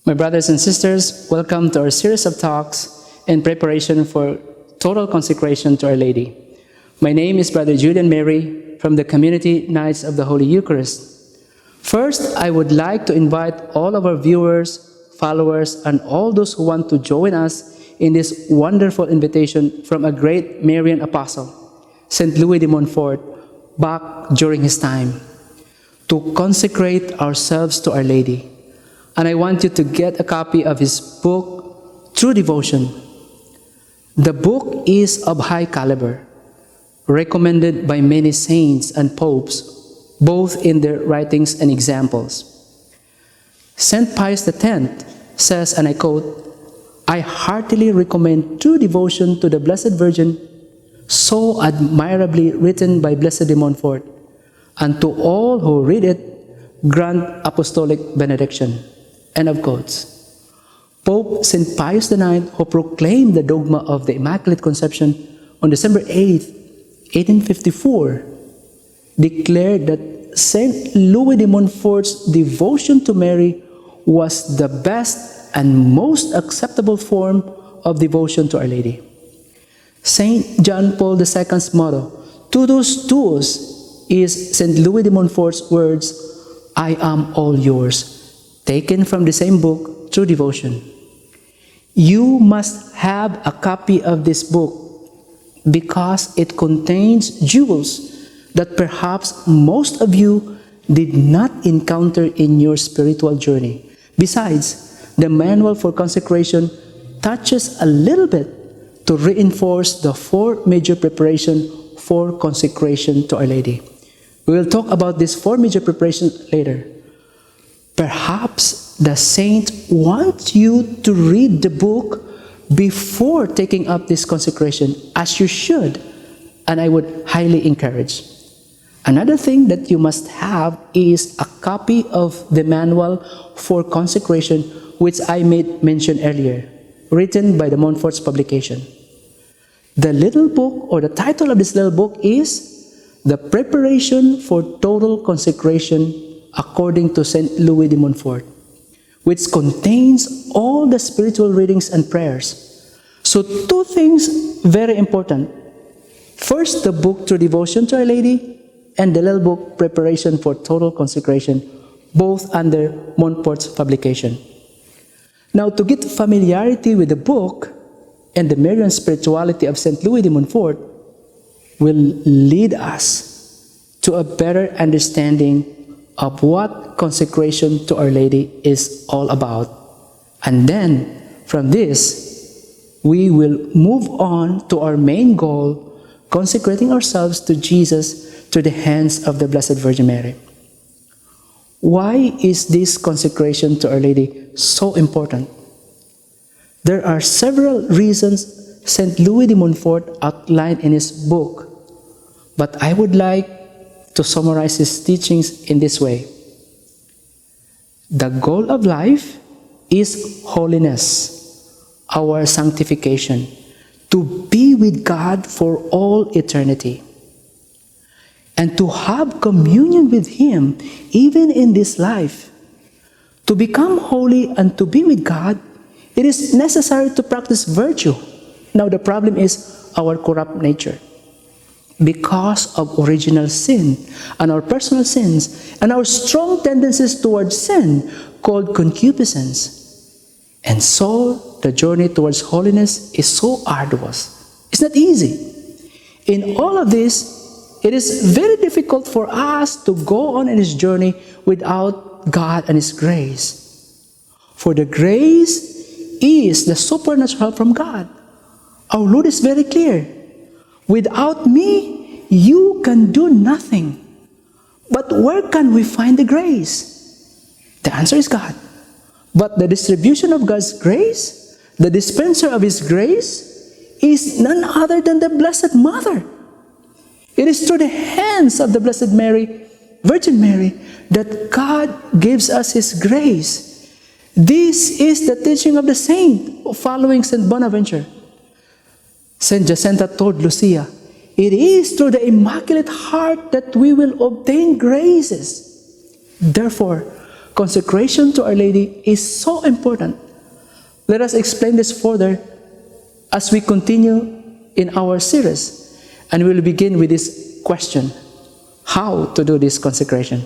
My brothers and sisters, welcome to our series of talks in preparation for Total Consecration to Our Lady. My name is Brother Julian and Mary from the Community Knights of the Holy Eucharist. First, I would like to invite all of our viewers, followers, and all those who want to join us in this wonderful invitation from a great Marian apostle, St. Louis de Montfort, back during his time, to consecrate ourselves to Our Lady. And I want you to get a copy of his book, True Devotion. The book is of high caliber, recommended by many saints and popes, both in their writings and examples. St. Pius X says, and I quote, "I heartily recommend True Devotion to the Blessed Virgin, so admirably written by Blessed de Montfort, and to all who read it, grant apostolic benediction." End of quotes. Pope St. Pius IX, who proclaimed the dogma of the Immaculate Conception on December 8, 1854, declared that St. Louis de Montfort's devotion to Mary was the best and most acceptable form of devotion to Our Lady. St. John Paul II's motto, Totus Tuus, is St. Louis de Montfort's words, "I am all yours," taken from the same book, True Devotion. You must have a copy of this book because it contains jewels that perhaps most of you did not encounter in your spiritual journey. Besides, the manual for consecration touches a little bit to reinforce the four major preparations for consecration to Our Lady. We will talk about these four major preparations later. Perhaps the saint wants you to read the book before taking up this consecration, as you should, and I would highly encourage. Another thing that you must have is a copy of the manual for consecration, which I made mention earlier, written by the Montfort's publication. The little book, or the title of this little book, is The Preparation for Total Consecration according to St. Louis de Montfort, which contains all the spiritual readings and prayers. So two things very important. First, the book True Devotion to Our Lady, and the little book Preparation for Total Consecration, both under Montfort's publication. Now, to get familiarity with the book and the Marian spirituality of St. Louis de Montfort will lead us to a better understanding of what consecration to Our Lady is all about. And then, from this, we will move on to our main goal, consecrating ourselves to Jesus through the hands of the Blessed Virgin Mary. Why is this consecration to Our Lady so important? There are several reasons St. Louis de Montfort outlined in his book, but I would like to summarize his teachings in this way. The goal of life is holiness, our sanctification, to be with God for all eternity, and to have communion with Him even in this life. To become holy and to be with God, it is necessary to practice virtue. Now the problem is our corrupt nature, because of original sin and our personal sins and our strong tendencies towards sin called concupiscence. And so the journey towards holiness is so arduous. It's not easy. In all of this, it is very difficult for us to go on in this journey without God and His grace. For the grace is the supernatural help from God. Our Lord is very clear. Without me, you can do nothing. But where can we find the grace? The answer is God. But the distribution of God's grace, the dispenser of His grace, is none other than the Blessed Mother. It is through the hands of the Blessed Mary, Virgin Mary, that God gives us His grace. This is the teaching of the saint following St. Bonaventure. St. Jacinta told Lucia, it is through the Immaculate Heart that we will obtain graces. Therefore, consecration to Our Lady is so important. Let us explain this further as we continue in our series. And we'll begin with this question: how to do this consecration?